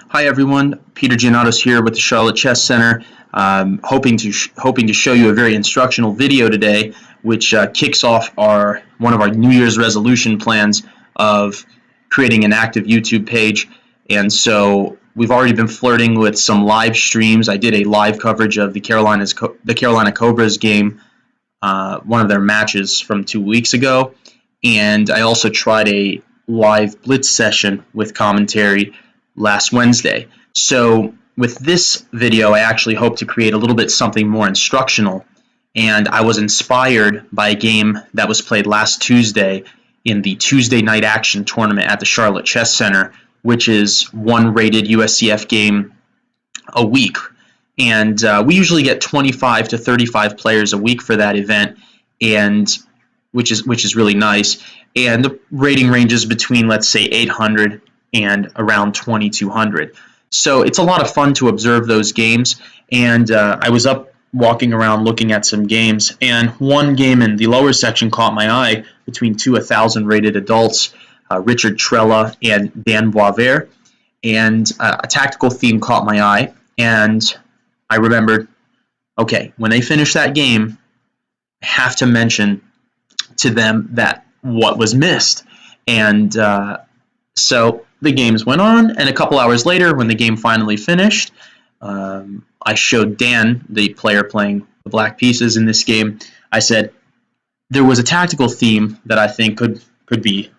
Hi everyone, Peter Giannatos here with the Charlotte Chess Center. Hoping to show you a very instructional video today, which kicks off one of our New Year's resolution plans of creating an active YouTube page. And so we've already been flirting with some live streams. I did a live coverage of the Carolina Cobras game, one of their matches from 2 weeks ago, and I also tried a live blitz session with commentary last Wednesday. So with this video, I actually hope to create a little bit something more instructional, and I was inspired by a game that was played last Tuesday in the Tuesday night action tournament at the Charlotte Chess Center, which is one rated USCF game a week. And we usually get 25 to 35 players a week for that event, and which is really nice. And the rating ranges between, let's say, 800 and around 2200. So it's a lot of fun to observe those games. And I was up walking around looking at some games, and one game in the lower section caught my eye between two 1,000 rated adults, Richard Trela and Dan Boisvert, and a tactical theme caught my eye, and I remembered, okay, when they finish that game, I have to mention to them that what was missed. And so the games went on, and a couple hours later, when the game finally finished, I showed Dan, the player playing the black pieces in this game, I said, there was a tactical theme that I think could be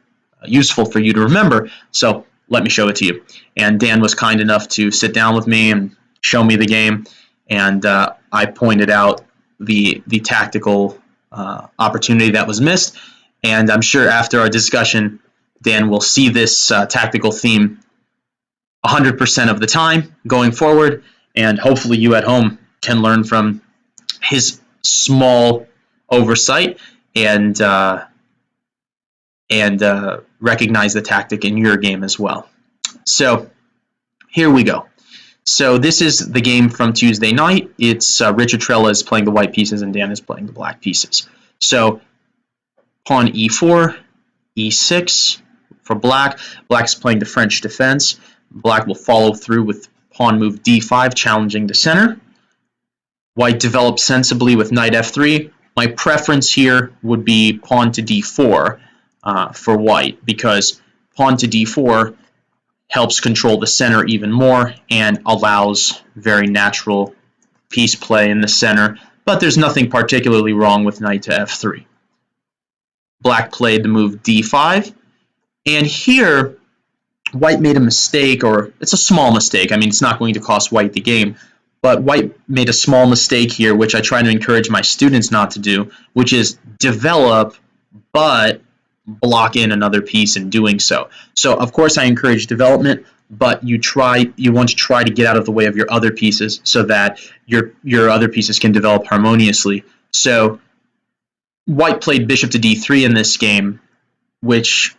useful for you to remember, so let me show it to you. And Dan was kind enough to sit down with me and show me the game, and I pointed out the tactical opportunity that was missed, and I'm sure after our discussion, Dan will see this tactical theme 100% of the time going forward, and hopefully you at home can learn from his small oversight and recognize the tactic in your game as well. So here we go. So this is the game from Tuesday night. It's Richard Trela is playing the white pieces and Dan is playing the black pieces. So pawn e4, e6 for black. Black is playing the French defense. Black will follow through with pawn move d5, challenging the center. White develops sensibly with knight f3. My preference here would be pawn to d4 for white, because pawn to d4 helps control the center even more and allows very natural piece play in the center, but there's nothing particularly wrong with knight to f3. Black played the move d5, and here white made a mistake, or it's a small mistake. I mean, it's not going to cost white the game, but white made a small mistake here, which I try to encourage my students not to do, which is develop but block in another piece in doing so. So of course I encourage development, but you want to try to get out of the way of your other pieces so that your other pieces can develop harmoniously. So white played bishop to d3 in this game, which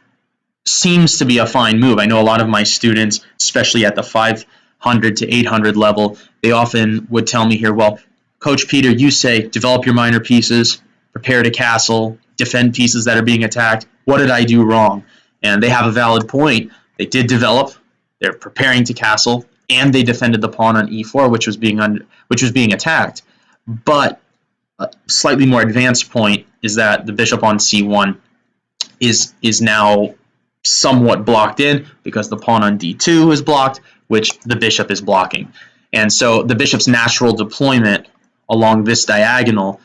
seems to be a fine move. I know a lot of my students, especially at the 500 to 800 level, they often would tell me here, well, Coach Peter, you say develop your minor pieces, prepare to castle, defend pieces that are being attacked. What did I do wrong? And they have a valid point. They did develop, they're preparing to castle, and they defended the pawn on e4, which was being attacked. But a slightly more advanced point is that the bishop on c1 is now somewhat blocked in, because the pawn on d2 is blocked, which the bishop is blocking. And so the bishop's natural deployment along this diagonal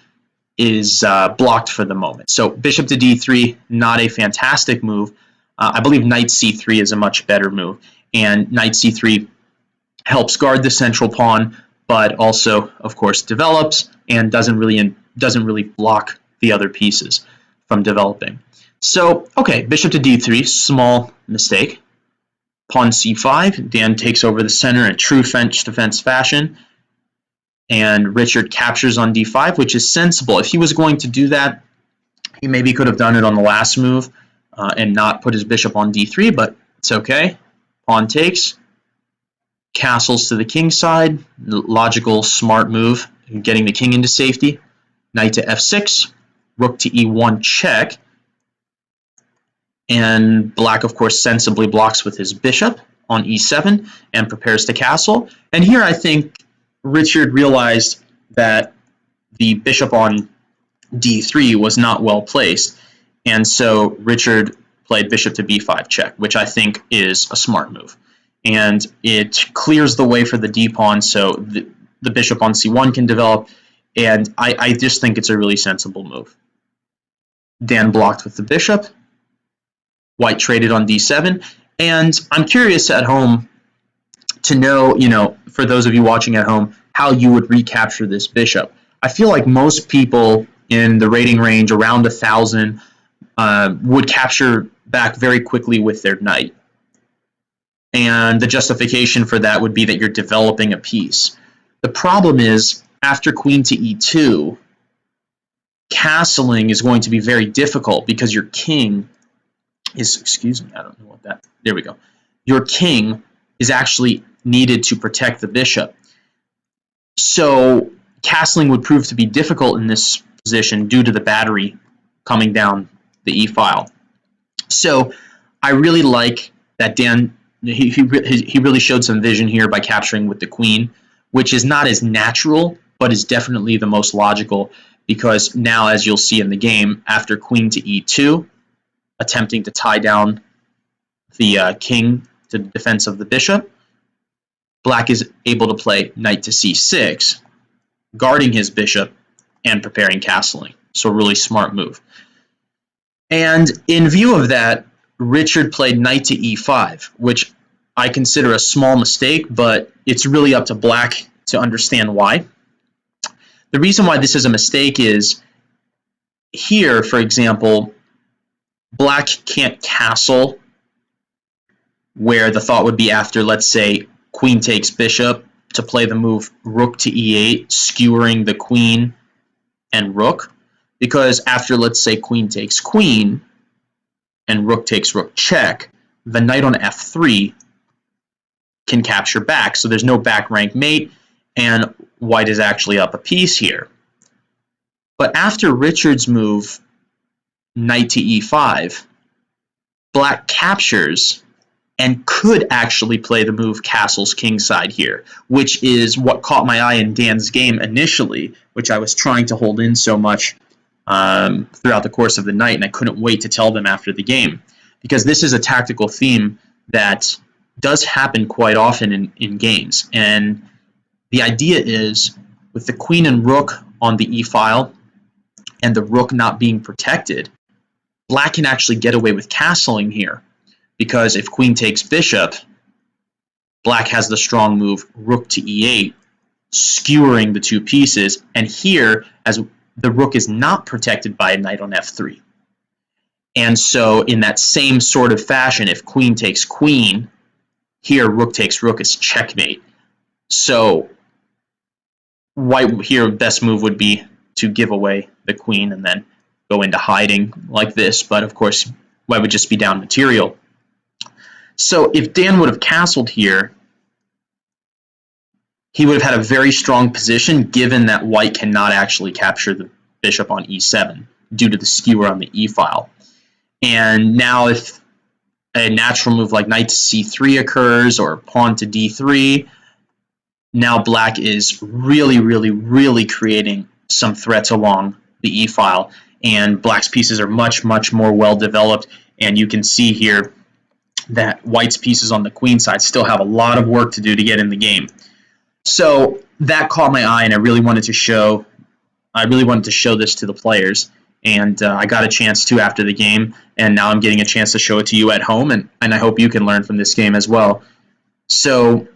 is blocked for the moment. So bishop to d3, not a fantastic move. I believe knight c3 is a much better move, and knight c3 helps guard the central pawn, but also, of course, develops and doesn't really block the other pieces from developing. So, okay, bishop to d3, small mistake. Pawn c5, Dan takes over the center in true French defense fashion, and Richard captures on d5, which is sensible. If he was going to do that, he maybe could have done it on the last move and not put his bishop on d3, but it's okay. Pawn takes, castles to the king side, logical, smart move, getting the king into safety. Knight to f6, rook to e1 check, and black, of course, sensibly blocks with his bishop. on e7 and prepares to castle. And here I think Richard realized that the bishop on d3 was not well placed, and so Richard played bishop to b5 check, which I think is a smart move. And it clears the way for the d-pawn, so the bishop on c1 can develop, and I just think it's a really sensible move. Dan blocked with the bishop. White traded on d7, and I'm curious at home to know, for those of you watching at home, how you would recapture this bishop. I feel like most people in the rating range around 1,000 would capture back very quickly with their knight. And the justification for that would be that you're developing a piece. The problem is, after queen to e2, castling is going to be very difficult because your king is, excuse me, I don't know what that, there we go. Your king is actually needed to protect the bishop. So castling would prove to be difficult in this position due to the battery coming down the e-file. So I really like that Dan, he really showed some vision here by capturing with the queen, which is not as natural, but is definitely the most logical, because now, as you'll see in the game, after queen to e2, attempting to tie down the king to the defense of the bishop, Black is able to play knight to c6, guarding his bishop and preparing castling. So a really smart move. And in view of that, Richard played knight to e5, which I consider a small mistake, but it's really up to Black to understand why. The reason why this is a mistake is here, for example, Black can't castle where the thought would be after, let's say, queen takes bishop, to play the move rook to e8, skewering the queen and rook, because after, let's say, queen takes queen and rook takes rook check, the knight on f3 can capture back, so there's no back rank mate, and white is actually up a piece here. But after Richard's move, knight to e5, Black captures and could actually play the move castles kingside here, which is what caught my eye in Dan's game initially, which I was trying to hold in so much throughout the course of the night, and I couldn't wait to tell them after the game, because this is a tactical theme that does happen quite often in games. And the idea is, with the queen and rook on the e-file and the rook not being protected, Black can actually get away with castling here, because if queen takes bishop, Black has the strong move rook to e8, skewering the two pieces, and here, as the rook is not protected by a knight on f3. And so in that same sort of fashion, if queen takes queen, here rook takes rook is checkmate. So white here, best move would be to give away the queen and then go into hiding like this, but of course white would just be down material. So if Dan would have castled here, he would have had a very strong position, given that white cannot actually capture the bishop on e7 due to the skewer on the e-file. And now if a natural move like knight to c3 occurs, or pawn to d3, now Black is really creating some threats along the e-file, and Black's pieces are much more well developed, and you can see here that white's pieces on the queen side still have a lot of work to do to get in the game. So that caught my eye, and I really wanted to show this to the players, and I got a chance to after the game, and now I'm getting a chance to show it to you at home, and I hope you can learn from this game as well. So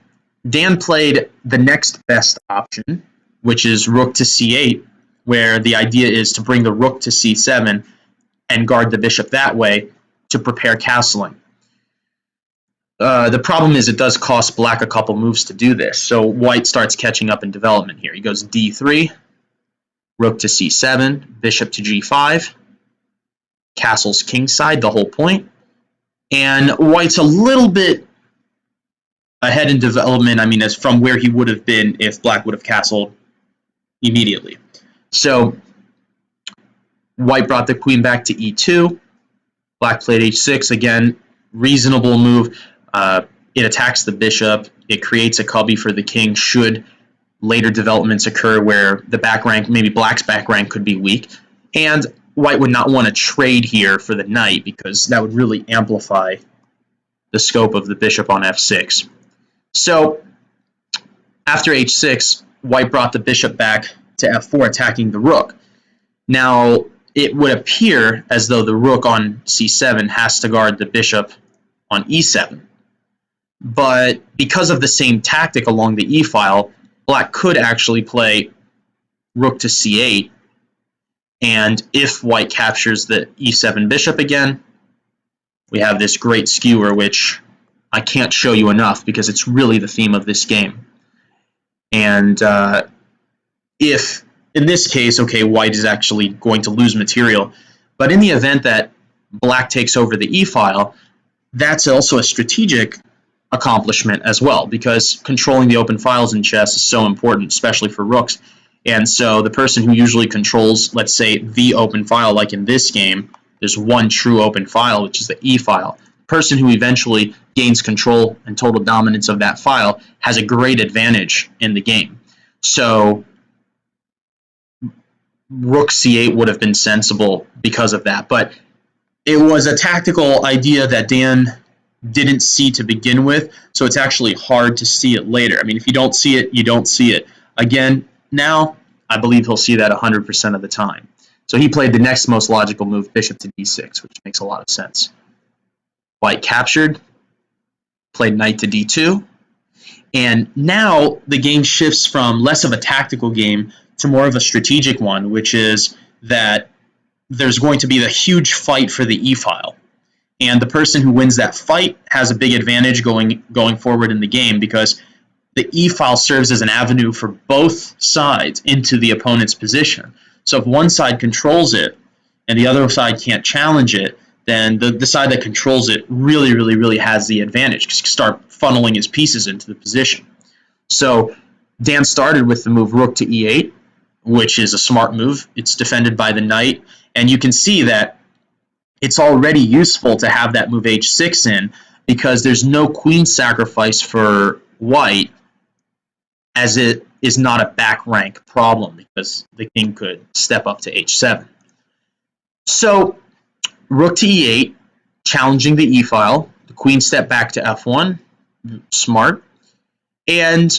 Dan played the next best option, which is rook to c8, where the idea is to bring the rook to c7 and guard the bishop that way to prepare castling. The problem is it does cost Black a couple moves to do this, so white starts catching up in development here. He goes d3, rook to c7, bishop to g5, castles kingside, the whole point, and white's a little bit ahead in development, as from where he would have been if Black would have castled immediately. So white brought the queen back to e2, Black played h6, again, reasonable move. it attacks the bishop. It creates a cubby for the king should later developments occur where the back rank, maybe black's back rank, could be weak. And white would not want to trade here for the knight because that would really amplify the scope of the bishop on f6. So after h6, white brought the bishop back to f4, attacking the rook. Now, it would appear as though the rook on c7 has to guard the bishop on e7. But because of the same tactic along the e-file, black could actually play rook to c8, and if white captures the e7 bishop again, we have this great skewer, which I can't show you enough because it's really the theme of this game. And if, in this case, okay, white is actually going to lose material, but in the event that black takes over the e-file, that's also a strategic accomplishment as well, because controlling the open files in chess is so important, especially for rooks. And so the person who usually controls, let's say, the open file, like in this game, there's one true open file, which is the E file. The person who eventually gains control and total dominance of that file has a great advantage in the game. So rook c8 would have been sensible because of that. But it was a tactical idea that Dan didn't see to begin with, so it's actually hard to see it later. I mean, if you don't see it, you don't see it. Again, now I believe he'll see that 100% of the time. So he played the next most logical move, bishop to d6, which makes a lot of sense. White captured, played knight to d2, and now the game shifts from less of a tactical game to more of a strategic one, which is that there's going to be the huge fight for the e-file. And the person who wins that fight has a big advantage going forward in the game, because the e-file serves as an avenue for both sides into the opponent's position. So if one side controls it and the other side can't challenge it, then the side that controls it really has the advantage, because he can start funneling his pieces into the position. So Dan started with the move rook to e8, which is a smart move. It's defended by the knight, and you can see that it's already useful to have that move h6 in, because there's no queen sacrifice for white, as it is not a back rank problem, because the king could step up to h7. So rook to e8, challenging the e-file. The queen stepped back to f1, smart. And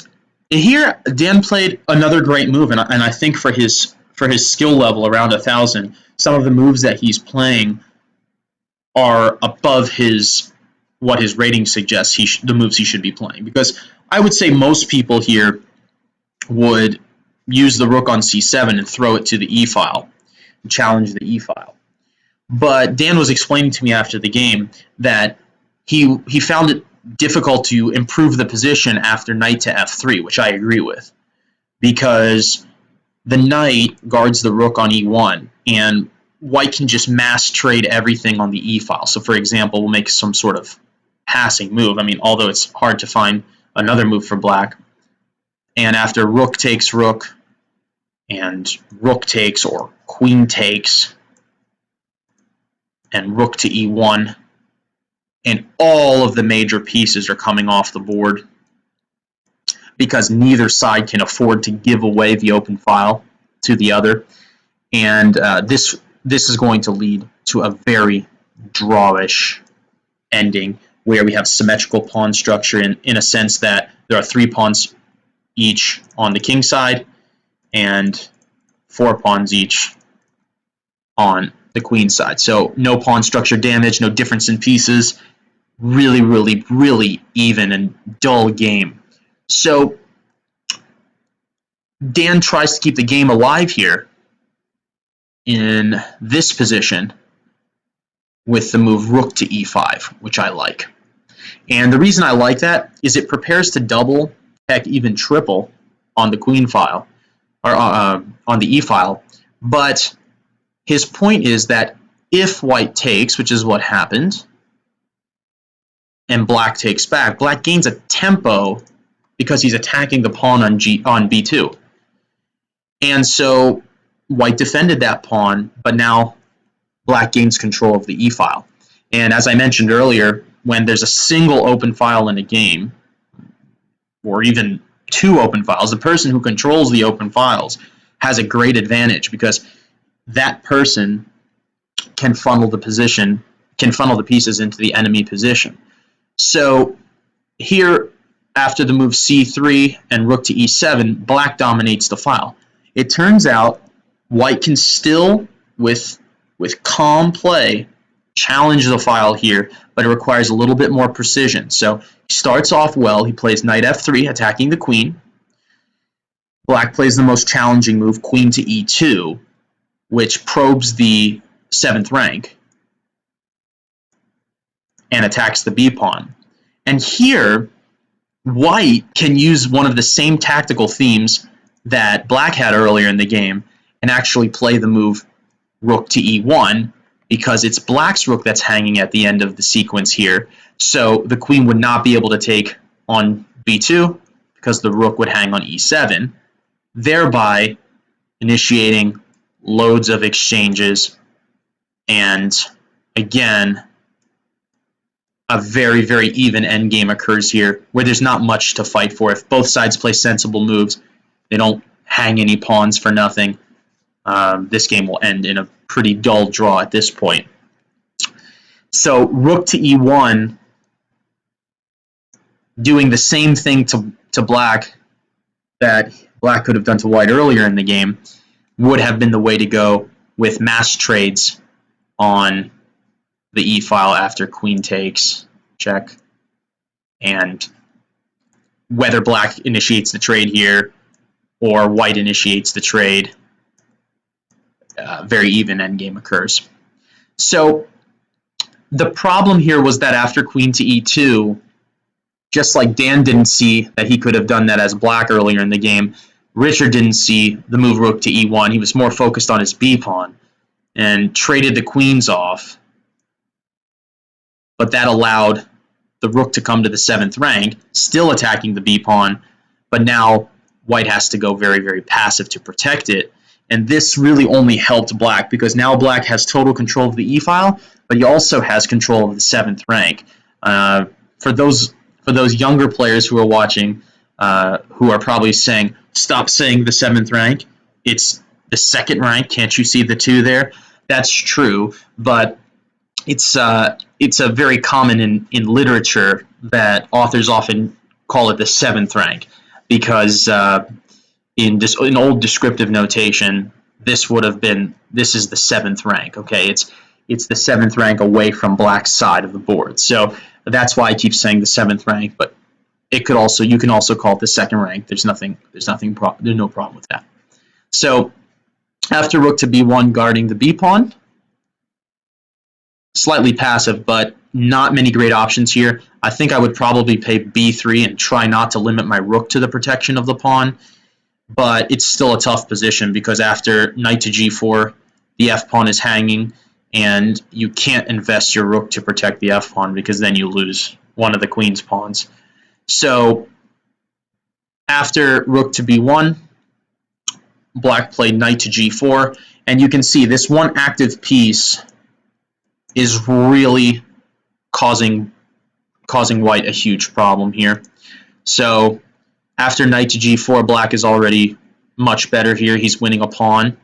here Dan played another great move, and I think for his skill level around 1,000, some of the moves that he's playing are above what his rating suggests the moves he should be playing. Because I would say most people here would use the rook on c7 and throw it to the e-file, and challenge the e-file. But Dan was explaining to me after the game that he found it difficult to improve the position after knight to f3, which I agree with, because the knight guards the rook on e1, and white can just mass trade everything on the e-file. So for example, we'll make some sort of passing move. I mean, although it's hard to find another move for black. And after rook takes rook, and rook takes, or queen takes, and rook to e1, and all of the major pieces are coming off the board, because neither side can afford to give away the open file to the other. And this is going to lead to a very drawish ending, where we have symmetrical pawn structure in a sense that there are 3 pawns each on the king side and 4 pawns each on the queen side. So no pawn structure damage, no difference in pieces. Really even and dull game. So Dan tries to keep the game alive here in this position with the move rook to e5, which I like. And the reason I like that is it prepares to double, heck, even triple on the queen file, or on the e file. But his point is that if white takes, which is what happened, and black takes back, black gains a tempo because he's attacking the pawn on b2. And so white defended that pawn, but now black gains control of the e file. And as I mentioned earlier, when there's a single open file in a game, or even two open files, the person who controls the open files has a great advantage because that person can funnel the pieces into the enemy position. So here, after the move c3 and rook to e7, black dominates the file. It turns out white can still, with calm play, challenge the file here, but it requires a little bit more precision. So he starts off well. He plays knight f3, attacking the queen. Black plays the most challenging move, queen to e2, which probes the 7th rank and attacks the b-pawn. And here, white can use one of the same tactical themes that black had earlier in the game and actually play the move rook to e1, because it's black's rook that's hanging at the end of the sequence here. So the queen would not be able to take on b2 because the rook would hang on e7, thereby initiating loads of exchanges, and again, a very, very even endgame occurs here where there's not much to fight for. If both sides play sensible moves, they don't hang any pawns for nothing, this game will end in a pretty dull draw at this point. So rook to e1, doing the same thing to black that black could have done to white earlier in the game, would have been the way to go with mass trades on the e-file after queen takes, check, and whether black initiates the trade here or white initiates the trade, very even endgame occurs. So the problem here was that after queen to e2, just like Dan didn't see that he could have done that as black earlier in the game, Richard didn't see the move rook to e1. He was more focused on his b-pawn and traded the queens off, but that allowed the rook to come to the 7th rank, still attacking the b-pawn, but now white has to go very, very passive to protect it. And this really only helped black because now black has total control of the e-file, but he also has control of the 7th rank. For those younger players who are watching, who are probably saying, stop saying the 7th rank, it's the 2nd rank, can't you see the 2 there? That's true, but it's a very common in literature that authors often call it the 7th rank because in old descriptive notation, this is the 7th rank. Okay, it's the 7th rank away from black's side of the board. So that's why I keep saying the 7th rank, but you can also call it the 2nd rank. There's no problem with that. So after rook to b1, guarding the b pawn, slightly passive, but not many great options here. I think I would probably play b3 and try not to limit my rook to the protection of the pawn, but it's still a tough position because after knight to g4, the f-pawn is hanging, and you can't invest your rook to protect the f-pawn because then you lose one of the queen's pawns. So after rook to b1, black played knight to g4, and you can see this one active piece is really causing white a huge problem here. So after knight to g4, black is already much better here. He's winning a pawn.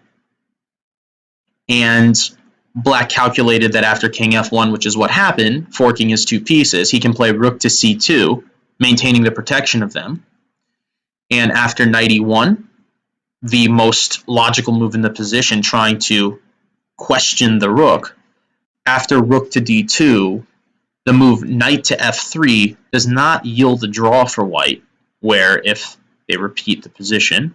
And black calculated that after king f1, which is what happened, forking his 2 pieces, he can play rook to c2, maintaining the protection of them. And after knight e1, the most logical move in the position, trying to question the rook, after rook to d2, the move knight to f3 does not yield a draw for white, where if they repeat the position,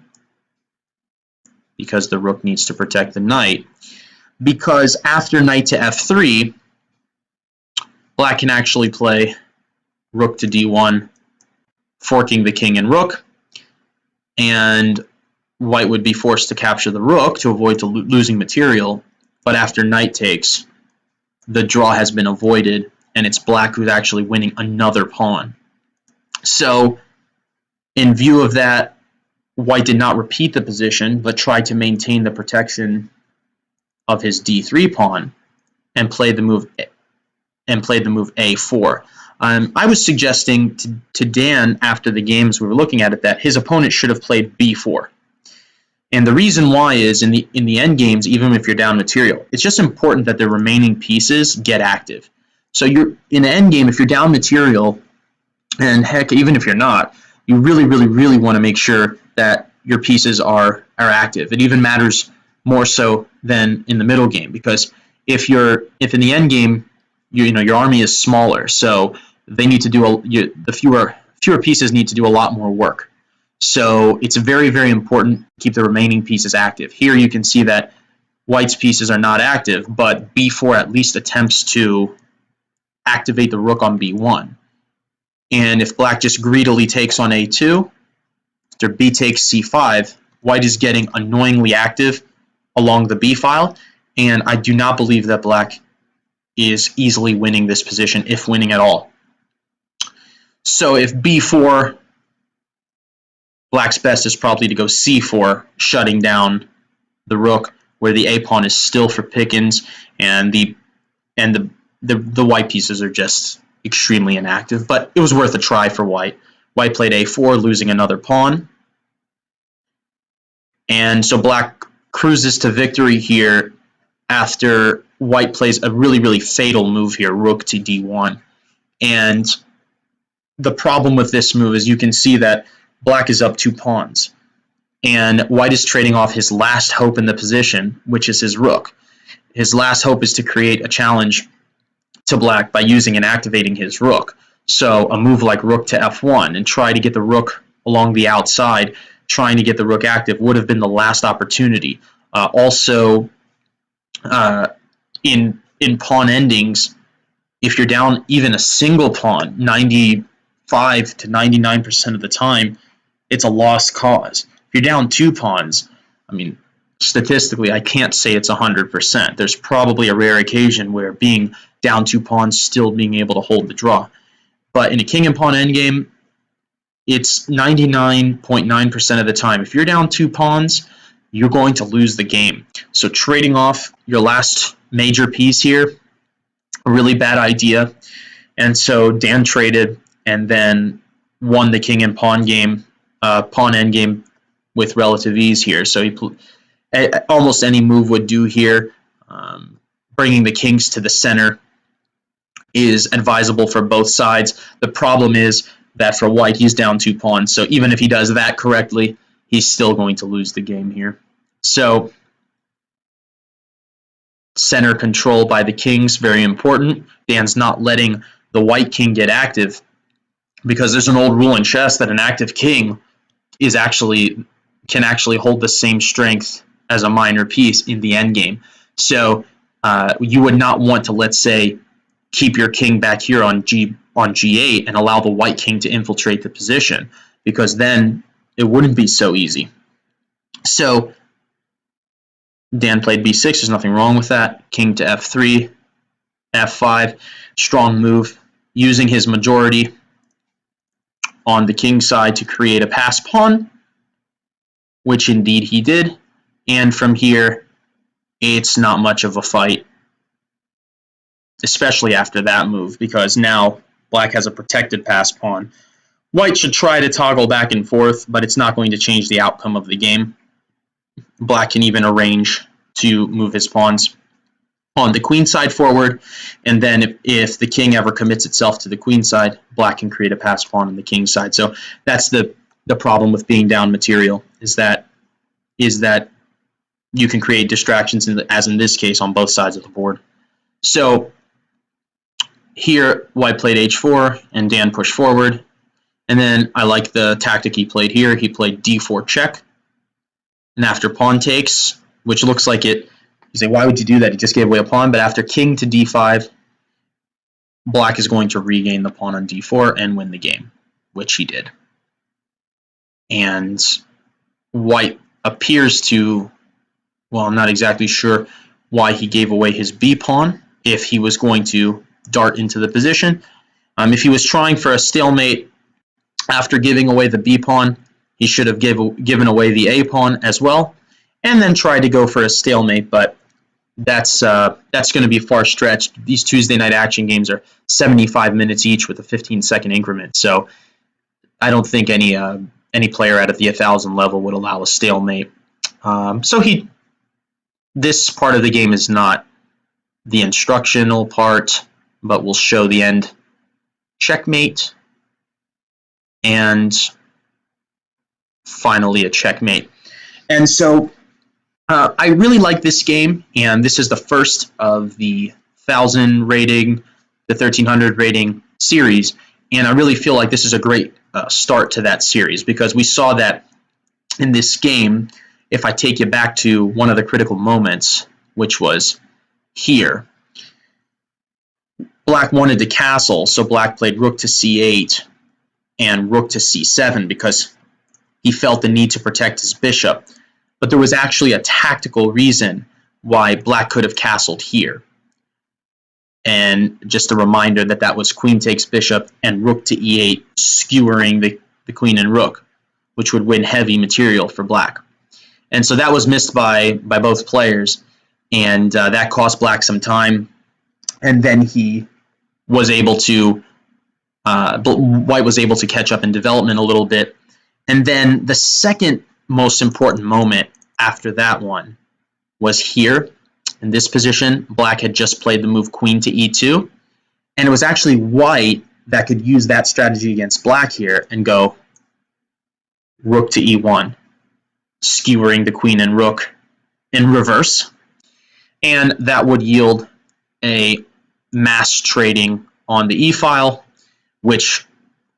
because the rook needs to protect the knight, because after knight to f3, black can actually play rook to d1, forking the king and rook, and white would be forced to capture the rook to avoid losing material, but after knight takes, the draw has been avoided, and it's black who's actually winning another pawn. So in view of that, white did not repeat the position, but tried to maintain the protection of his d3 pawn and played the move and played the move a4. I was suggesting to Dan after the games we were looking at it that his opponent should have played b4. And the reason why is in the end games, even if you're down material, it's just important that the remaining pieces get active. So you're in an end game, if you're down material, and heck, even if you're not, you really, really, really want to make sure that your pieces are active. It even matters more so than in the middle game, because if in the end game, your army is smaller, so they need to do the fewer pieces need to do a lot more work. So it's very, very important to keep the remaining pieces active. Here you can see that White's pieces are not active, but b4 at least attempts to activate the rook on b1. And if Black just greedily takes on a2, after b takes c5, White is getting annoyingly active along the b file, and I do not believe that Black is easily winning this position, if winning at all. So if b4, Black's best is probably to go c4, shutting down the rook, where the a pawn is still for pickings, and the White pieces are just extremely inactive. But it was worth a try for White. White played a4, losing another pawn, and so Black cruises to victory here after White plays a really, really fatal move here, rook to d1. And the problem with this move is you can see that Black is up 2 pawns, and White is trading off his last hope in the position, which is his rook. His last hope is to create a challenge to Black by using and activating his rook. So a move like rook to f1 and try to get the rook along the outside, trying to get the rook active, would have been the last opportunity. Also, in pawn endings, if you're down even a single pawn, 95 to 99% of the time, it's a lost cause. If you're down 2 pawns, I mean, statistically, I can't say it's 100%. There's probably a rare occasion where being down 2 pawns, still being able to hold the draw. But in a king and pawn endgame, it's 99.9% of the time. If you're down 2 pawns, you're going to lose the game. So trading off your last major piece here, a really bad idea. And so Dan traded and then won the king and pawn game, pawn endgame with relative ease here. So he almost any move would do here. Bringing the kings to the center is advisable for both sides. The problem is that for White, he's down 2 pawns. So even if he does that correctly, he's still going to lose the game here. So center control by the kings, very important. Dan's not letting the White king get active, because there's an old rule in chess that an active king can actually hold the same strength as a minor piece in the endgame. So you would not want to, let's say, keep your king back here on G8 and allow the White king to infiltrate the position, because then it wouldn't be so easy. So Dan played b6. There's nothing wrong with that. King to f3, f5. Strong move, using his majority on the king side to create a pass pawn, which indeed he did. And from here, it's not much of a fight, especially after that move, because now Black has a protected pass pawn. White should try to toggle back and forth, but it's not going to change the outcome of the game. Black can even arrange to move his pawns on the queen side forward, and then if the king ever commits itself to the queen side, Black can create a pass pawn on the king side. So that's the problem with being down material, is that you can create distractions, as in this case, on both sides of the board. So here, White played h4, and Dan pushed forward. And then I like the tactic he played here. He played d4 check. And after pawn takes, which looks like it, you say, why would you do that? He just gave away a pawn. But after king to d5, Black is going to regain the pawn on d4 and win the game, which he did. And White appears to, well, I'm not exactly sure why he gave away his b pawn if he was going to dart into the position. If he was trying for a stalemate after giving away the b pawn, he should have given away the a pawn as well, and then tried to go for a stalemate. But that's going to be far stretched. These Tuesday night action games are 75 minutes each with a 15-second increment. So I don't think any player out at the 1,000 level would allow a stalemate. This part of the game is not the instructional part, but we'll show the end checkmate and finally a checkmate. And so I really like this game, and this is the first of the 1,000 rating, the 1,300 rating series, and I really feel like this is a great start to that series, because we saw that in this game, if I take you back to one of the critical moments, which was here, Black wanted to castle, so Black played rook to c8 and rook to c7 because he felt the need to protect his bishop. But there was actually a tactical reason why Black could have castled here. And just a reminder that that was queen takes bishop and rook to e8, skewering the queen and rook, which would win heavy material for Black. And so that was missed by both players, and that cost Black some time. And then he was able to, White was able to catch up in development a little bit. And then the second most important moment after that one was here in this position. Black had just played the move queen to e2, and it was actually White that could use that strategy against Black here and go rook to e1, skewering the queen and rook in reverse, and that would yield a mass trading on the e-file, which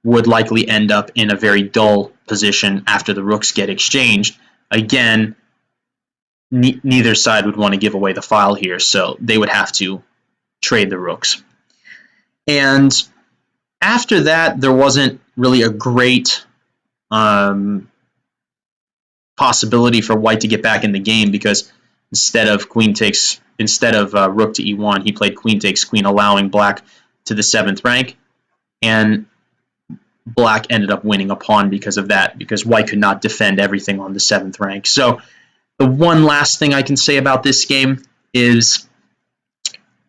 would likely end up in a very dull position after the rooks get exchanged. Again, neither side would want to give away the file here, so they would have to trade the rooks. And after that, there wasn't really a great possibility for White to get back in the game, because instead of rook to e1, he played queen takes queen, allowing Black to the 7th rank, and Black ended up winning a pawn because of that, because White could not defend everything on the 7th rank. So the one last thing I can say about this game is,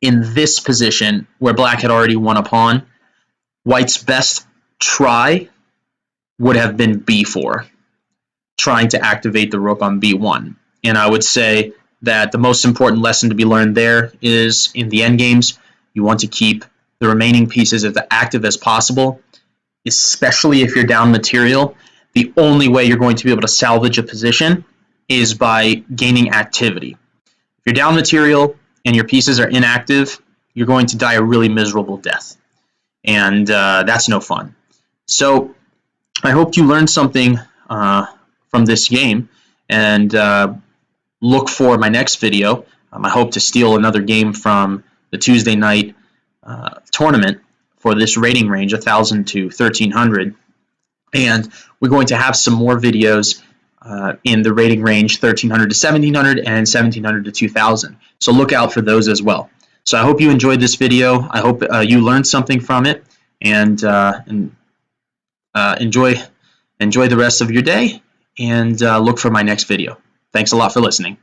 in this position where Black had already won a pawn, White's best try would have been b4, trying to activate the rook on b1. And I would say that the most important lesson to be learned there is, in the endgames, you want to keep the remaining pieces as active as possible, especially if you're down material. The only way you're going to be able to salvage a position is by gaining activity. If you're down material and your pieces are inactive, you're going to die a really miserable death, and that's no fun. So I hope you learned something from this game, and look for my next video. I hope to steal another game from the Tuesday night tournament for this rating range, 1,000 to 1,300. And we're going to have some more videos in the rating range 1,300 to 1,700 and 1,700 to 2,000. So look out for those as well. So I hope you enjoyed this video. I hope you learned something from it, and enjoy the rest of your day, and look for my next video. Thanks a lot for listening.